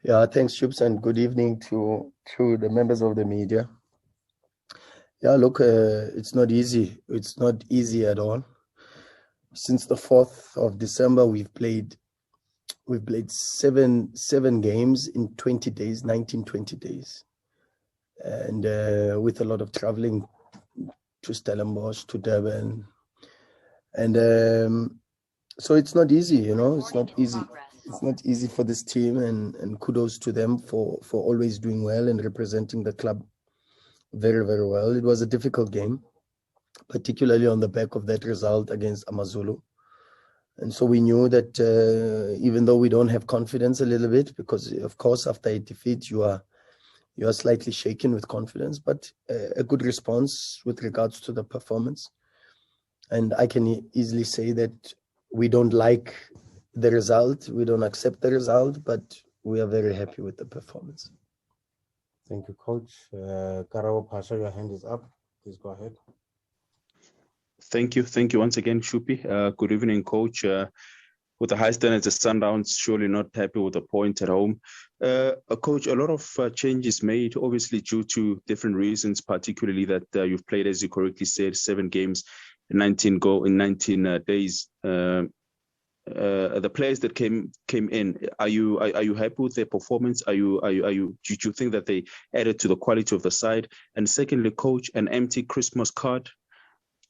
Yeah, thanks, Shubs, and good evening to the members of the media. Yeah, look, it's not easy. It's not easy at all. Since the 4th of December, we've played seven games in 20 days, 20 days, and with a lot of traveling to Stellenbosch, to Durban, and so it's not easy. It's not easy. It's not easy for this team, and kudos to them for always doing well and representing the club very, very well. It was a difficult game, particularly on the back of that result against AmaZulu. And so we knew that even though we don't have confidence a little bit, because of course after a defeat you are slightly shaken with confidence, but a good response with regards to the performance. And I can easily say that we don't like the result, we don't accept the result, but we are very happy with the performance. Thank you, Coach. Karabo, Phasha, your hand is up. Please go ahead. Thank you once again, Shupi. Good evening, Coach. With the high standards, the Sundowns surely not happy with the point at home. Coach, a lot of changes made, obviously due to different reasons, particularly that you've played, as you correctly said, 7 games, 19 days. The players that came in, are you happy with their performance? Do you think that they added to the quality of the side? And secondly, Coach, an empty Christmas card.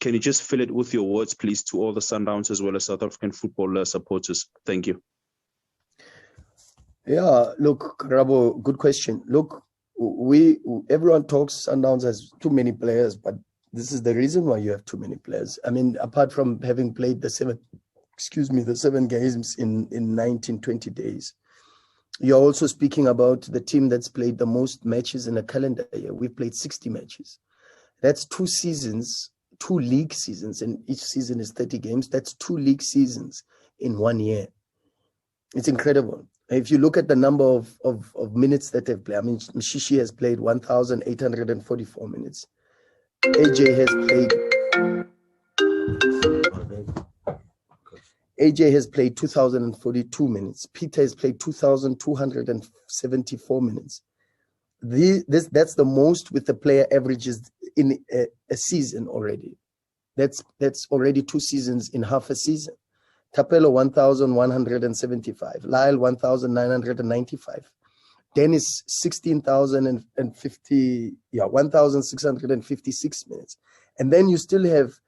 Can you just fill it with your words, please, to all the Sundowns as well as South African football supporters? Thank you. Yeah, look, Karabo, good question. Look, everyone talks Sundowns has too many players, but this is the reason why you have too many players. I mean, apart from having played the 7 games in 20 days, you're also speaking about the team that's played the most matches in a calendar year. We've played 60 matches. That's 2 seasons. 2 league seasons, and each season is 30 games. That's 2 league seasons in 1 year. It's incredible. If you look at the number of minutes that they've played, I mean, Mshishi has played 1,844 minutes. AJ has played 2,042 minutes. Peter has played 2,274 minutes. That's the most with the player averages in a season already. That's already 2 seasons in half a season. Tapelo 1,175, Lyle 1,995, Dennis 1,656 minutes, and then you still have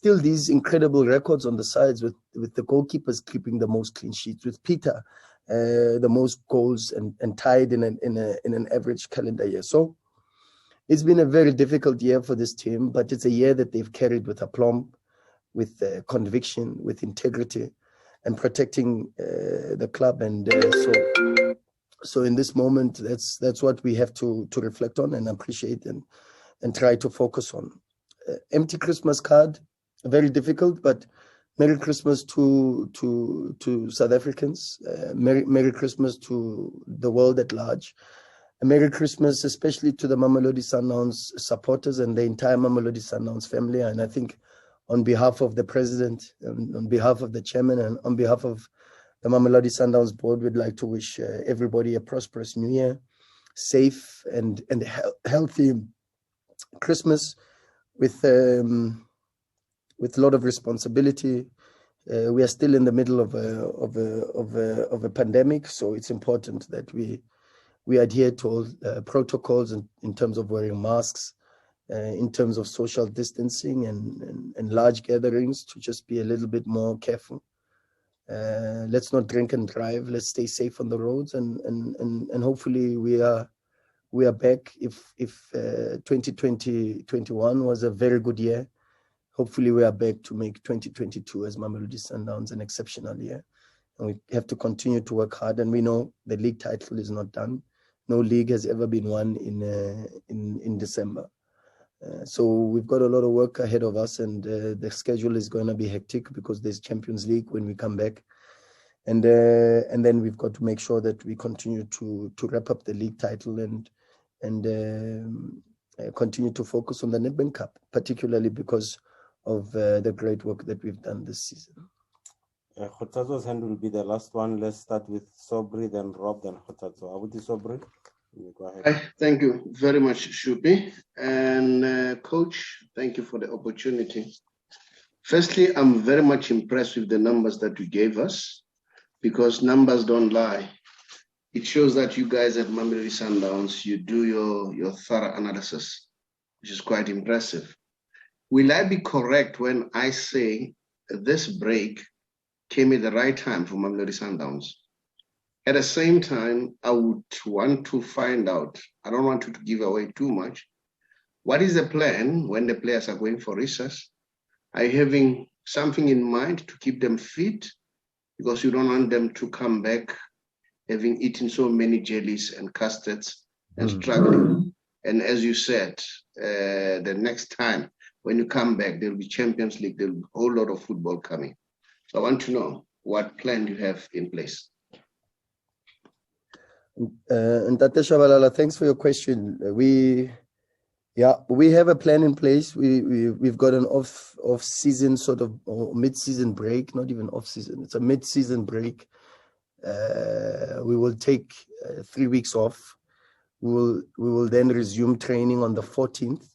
these incredible records on the sides with the goalkeepers keeping the most clean sheets, with Peter the most goals and tied in an average calendar year. So it's been a very difficult year for this team, but it's a year that they've carried with aplomb, with conviction, with integrity, and protecting the club. And so in this moment, that's what we have to reflect on and appreciate and try to focus on. Empty Christmas card, very difficult, but Merry Christmas to South Africans. Merry Christmas to the world at large. A Merry Christmas, especially to the Mamelodi Sundowns supporters and the entire Mamelodi Sundowns family. And I think on behalf of the president, and on behalf of the chairman, and on behalf of the Mamelodi Sundowns board, we'd like to wish everybody a prosperous New Year, safe and healthy Christmas with a lot of responsibility. We are still in the middle of a pandemic, so it's important that we adhere to all protocols in terms of wearing masks, in terms of social distancing and large gatherings, to just be a little bit more careful. Let's not drink and drive. Let's stay safe on the roads, and hopefully we are back. If 2021 was a very good year, hopefully we are back to make 2022 as Mamelodi Sundowns an exceptional year. And we have to continue to work hard. And we know the league title is not done. No league has ever been won in December. So we've got a lot of work ahead of us, and the schedule is going to be hectic because there's Champions League when we come back. And then we've got to make sure that we continue to wrap up the league title and continue to focus on the Nedbank Cup, particularly because of the great work that we've done this season. Kgothatso's hand will be the last one. Let's start with Saubrey, then Rob, then Kgothatso. Abuti Saubrey, you go ahead. Thank you very much, Shupi. And Coach, thank you for the opportunity. Firstly, I'm very much impressed with the numbers that you gave us, because numbers don't lie. It shows that you guys at Mamelodi Sundowns, you do your thorough analysis, which is quite impressive. Will I be correct when I say this break came at the right time for Mamelodi Sundowns? At the same time, I would want to find out, I don't want you to give away too much, what is the plan when the players are going for recess? Are you having something in mind to keep them fit? Because you don't want them to come back having eaten so many jellies and custards and struggling. And as you said, the next time when you come back, there will be Champions League, there will be a whole lot of football coming. So I want to know what plan you have in place. And Kgothatso Tshabalala, thanks for your question. We have a plan in place. We've got an off season sort of, or mid-season break, not even off season. It's a mid-season break. We will take 3 weeks off. We will then resume training on the 14th,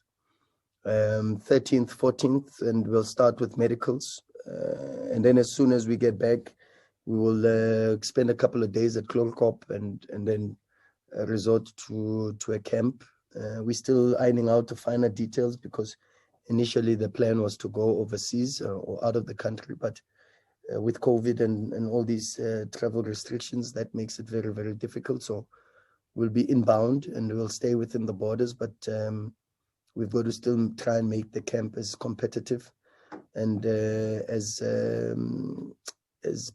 13th, 14th, and we'll start with medicals. And then as soon as we get back, we will spend a couple of days at Klokop and then resort to a camp. We're still ironing out the finer details, because initially the plan was to go overseas or out of the country, but with COVID and all these travel restrictions, that makes it very, very difficult. So we'll be inbound and we'll stay within the borders, but we've got to still try and make the camp as competitive and as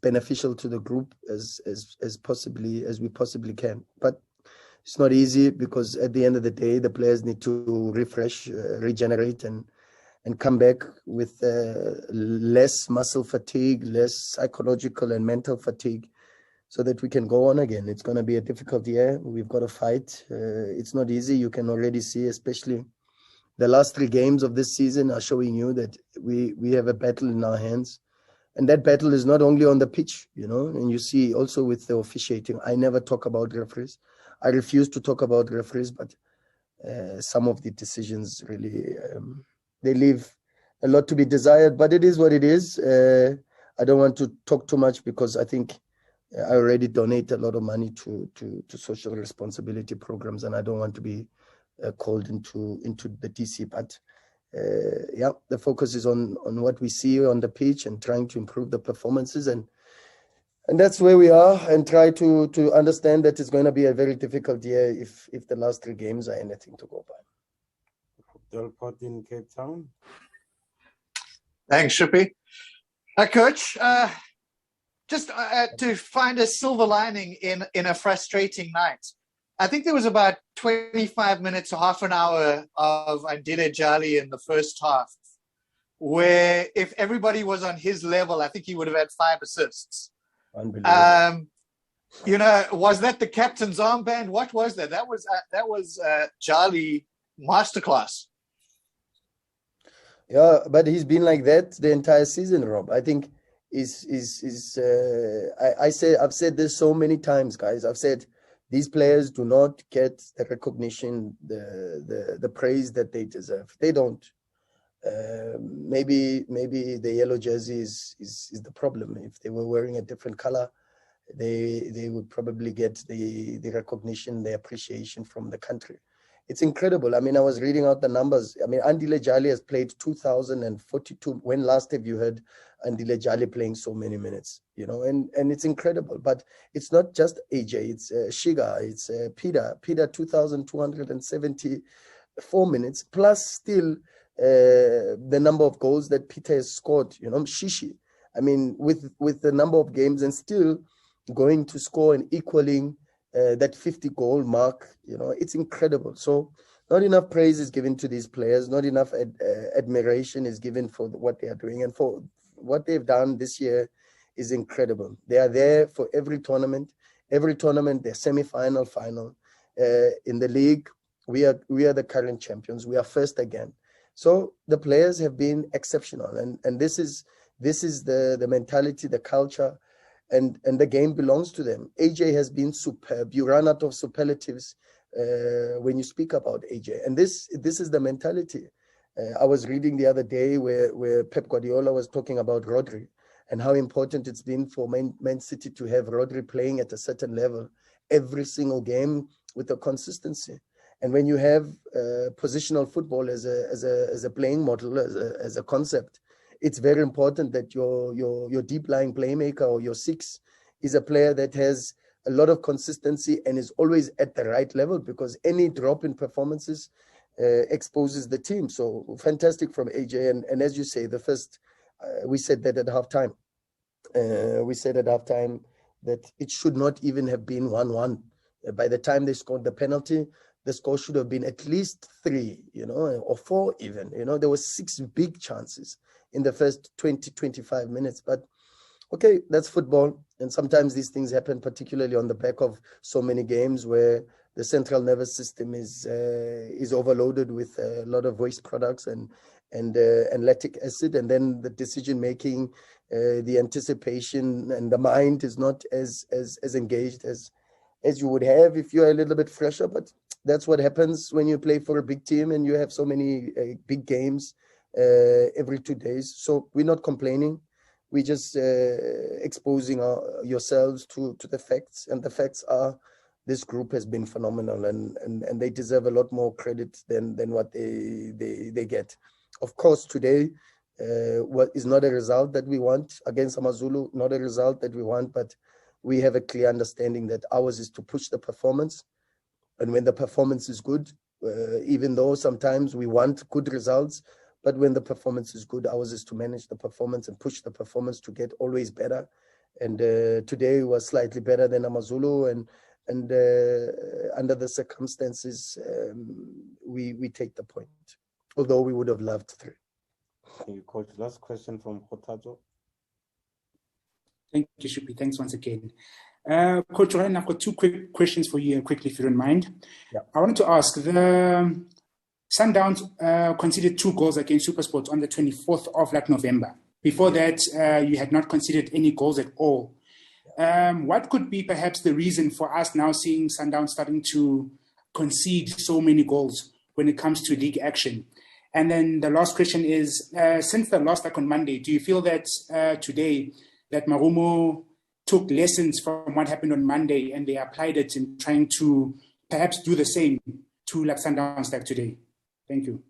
beneficial to the group as we possibly can. But it's not easy, because at the end of the day, the players need to refresh, regenerate, and come back with less muscle fatigue, less psychological and mental fatigue, so that we can go on again. It's going to be a difficult year. We've got to fight. It's not easy. You can already see, especially the last 3 games of this season are showing you that we have a battle in our hands. And that battle is not only on the pitch, and you see also with the officiating. I never talk about referees. I refuse to talk about referees, but some of the decisions really, they leave a lot to be desired, but it is what it is. I don't want to talk too much, because I think I already donate a lot of money to social responsibility programs, and I don't want to be called into the DC. But the focus is on what we see on the pitch and trying to improve the performances, and that's where we are, and try to understand that it's going to be a very difficult year if the last 3 games are anything to go by. Delport in Cape Town. Thanks, Shippy. Coach, just to find a silver lining in a frustrating night. I think there was about 25 minutes or half an hour of Andile Jali in the first half, where if everybody was on his level, I think he would have had 5 assists. Unbelievable. Was that the captain's armband? What was that? That was Jali masterclass. Yeah, but he's been like that the entire season, Rob. I think I've said this so many times, guys. I've said these players do not get the recognition, the praise that they deserve. They don't. Maybe the yellow jersey is the problem. If they were wearing a different color, they would probably get the recognition, the appreciation from the country. It's incredible. I mean, I was reading out the numbers. I mean, Andile Jali has played 2,042. When last have you heard Andile Jali playing so many minutes? And it's incredible. But it's not just AJ. It's Shiga. It's Peter. Peter, 2,274 minutes, plus still the number of goals that Peter has scored. Shishi. I mean, with the number of games, and still going to score and equaling that 50 goal mark, it's incredible. So not enough praise is given to these players, not enough admiration is given for what they are doing, and for what they've done this year is incredible. They are there for every tournament, they're semi-final, final. In the league, we are the current champions. We are first again. So the players have been exceptional, and this is This is the mentality, the culture, and the game belongs to them. AJ has been superb. You run out of superlatives when you speak about AJ. And this is the mentality. I was reading the other day where Pep Guardiola was talking about Rodri and how important it's been for Man City to have Rodri playing at a certain level every single game with a consistency. And when you have positional football as a playing model, as a concept, it's very important that your deep lying playmaker or your six is a player that has a lot of consistency and is always at the right level, because any drop in performances exposes the team. So fantastic from AJ. And as you say, the first, we said that at halftime. We said at halftime that it should not even have been 1-1. By the time they scored the penalty, the score should have been at least 3, or 4 even. There were 6 big chances in the first 20, 25 minutes. But okay, that's football. And sometimes these things happen, particularly on the back of so many games where the central nervous system is overloaded with a lot of waste products and lactic acid, and then the decision making, the anticipation, and the mind is not as engaged as you would have if you're a little bit fresher. But that's what happens when you play for a big team and you have so many big games every 2 days. So we're not complaining. We're just exposing yourselves to the facts, and the facts are this group has been phenomenal, and they deserve a lot more credit than what they get. Of course, today what is not a result that we want against AmaZulu, not a result that we want, but we have a clear understanding that ours is to push the performance. And when the performance is good, even though sometimes we want good results, but when the performance is good, ours is to manage the performance and push the performance to get always better. And today was slightly better than AmaZulu, and under the circumstances, we take the point, although we would have loved 3. Thank you, Coach. Last question from Kgothatso. Thank you, Shupi. Thanks once again. Coach Ryan, I've got 2 quick questions for you quickly, if you don't mind. Yeah. I wanted to ask, the Sundowns conceded 2 goals against SuperSport on the 24th of November. Before that, you had not conceded any goals at all. What could be perhaps the reason for us now seeing Sundowns starting to concede so many goals when it comes to league action? And then the last question is, since the loss on Monday, do you feel that today that Marumo took lessons from what happened on Monday and they applied it in trying to perhaps do the same to Sundowns like today? Thank you.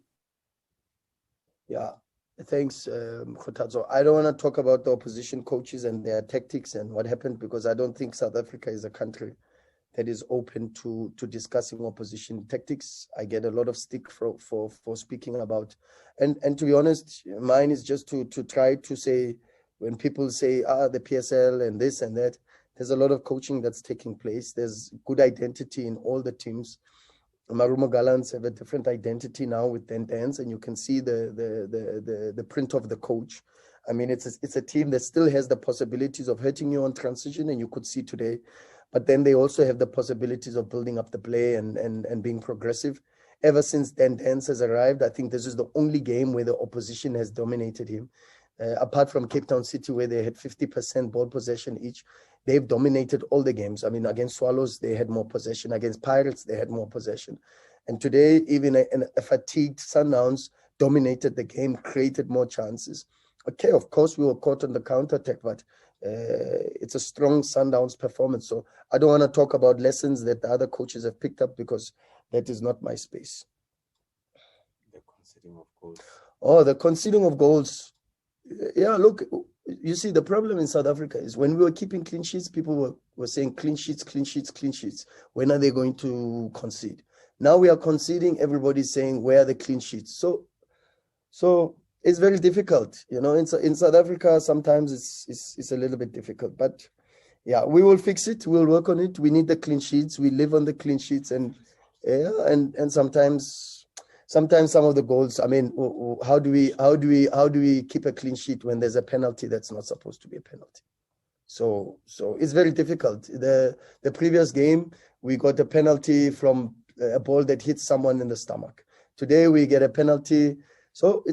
Yeah, thanks, Kgothatso. I don't want to talk about the opposition coaches and their tactics and what happened, because I don't think South Africa is a country that is open to discussing opposition tactics. I get a lot of stick for speaking about, and to be honest, mine is just to try to say, when people say the PSL and this and that, there's a lot of coaching that's taking place. There's good identity in all the teams. Marumo Gallants have a different identity now with Dance, and you can see the print of the coach. I mean, it's a team that still has the possibilities of hurting you on transition, and you could see today. But then they also have the possibilities of building up the play and being progressive. Ever since Dance has arrived, I think this is the only game where the opposition has dominated him. Apart from Cape Town City, where they had 50% ball possession each, they've dominated all the games. I mean, against Swallows, they had more possession. Against Pirates, they had more possession. And today, even a fatigued Sundowns dominated the game, created more chances. Okay, of course, we were caught on the counter-attack, but it's a strong Sundowns performance. So I don't want to talk about lessons that the other coaches have picked up, because that is not my space. The conceding of goals. Oh, the conceding of goals. Yeah, look, you see, the problem in South Africa is when we were keeping clean sheets, people were saying clean sheets, clean sheets, clean sheets. When are they going to concede? Now we are conceding, everybody's saying, where are the clean sheets? So it's very difficult. In South Africa, sometimes it's a little bit difficult. But yeah, we will fix it. We'll work on it. We need the clean sheets. We live on the clean sheets. And sometimes some of the goals, I mean, how do we keep a clean sheet when there's a penalty that's not supposed to be a penalty? So it's very difficult. The previous game, we got a penalty from a ball that hit someone in the stomach. Today we get a penalty So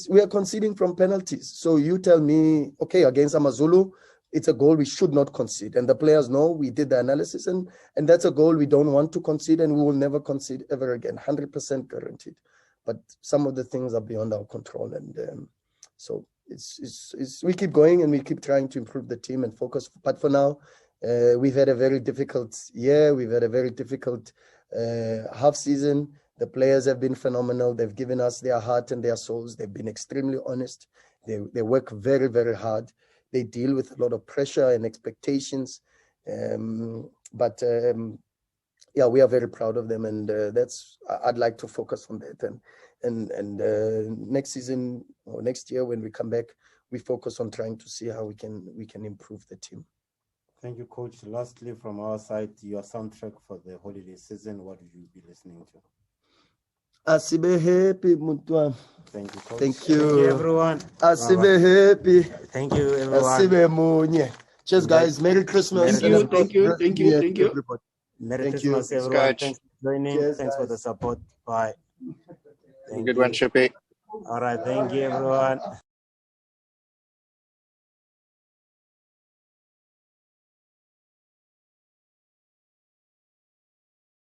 we are conceding from penalties. So you tell me, okay, against AmaZulu, it's a goal we should not concede. And the players know we did the analysis, and that's a goal we don't want to concede, and we will never concede ever again, 100% guaranteed. But some of the things are beyond our control. And so we keep going and we keep trying to improve the team and focus. But for now, we've had a very difficult year. We've had a very difficult half season. The players have been phenomenal. They've given us their heart and their souls. They've been extremely honest. They work very, very hard. They deal with a lot of pressure and expectations. Yeah, we are very proud of them, and I'd like to focus on that. And next season or next year when we come back, we focus on trying to see how we can improve the team. Thank you, Coach. Lastly, from our side, your soundtrack for the holiday season, what will you be listening to? Asibe happy, Mutwa. Thank you, Coach. Thank you. Thank you, everyone. Asibe happy. Thank you, everyone. Asibe munye. Cheers, guys. Merry Christmas. Thank you. Everybody. Merry Christmas, everyone. Thanks for joining. Cheers, Thanks for guys. the support. Bye. Good one, Shippy. All right. Thank you, everyone.